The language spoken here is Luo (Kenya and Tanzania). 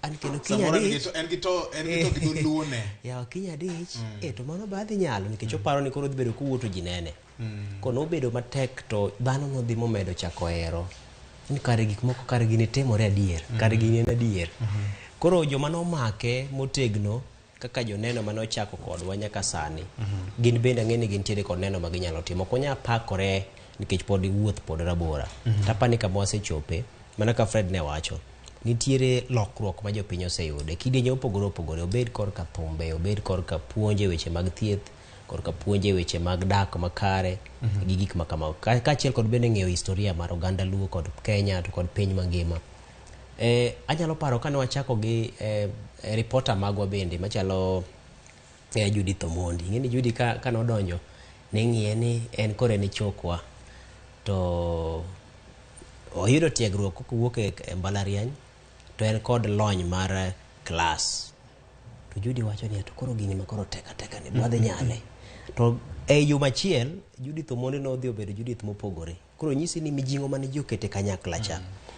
an kendo samoro en gito giduluone ya kinya dich to mano ba dhi nyalo nikech oparo ni koro dhi bedo kuwuoto ji nene kono bedo matek to dhano no dhi momedo chako ero ni kare gik moko kare gini timore adier kare gini en adier koro joma nomake motegno kaka joneno mane ochako kodwa nyaka sani gin bende ang'e ni gintiere kod neno ma ginyalo timo ok onya pakore nikech pod wuoth pod rabora tapani kama wasechope mana ka Fred ne wacho nitiere lokruok ma jopiny oseyude kidienje opogore opogore obed korka thumbe obed korka puonje weche mag thieth korka puonje weche mag dak makare gi gik makama kaachiel kod bende ng'eyo historia mar oganda Luo kod Kenya to kod piny mangima anyalo paro kane wachako gi reporter magwa bende machalo Judith Omondi ing'eni Judy ka nodonjo ne ng'iye ni en kore ne chokwa to oyudo tiegruok kowuok e mbalariany to en kod lony mar klas to Judy wacho ni to koro gini makoro teka ni dwadhi nyale to e juma achiel Judith Omondi nodhi obedo Judith mopogore koro nyisi ni mijing'o mane ji okete kanyakla cha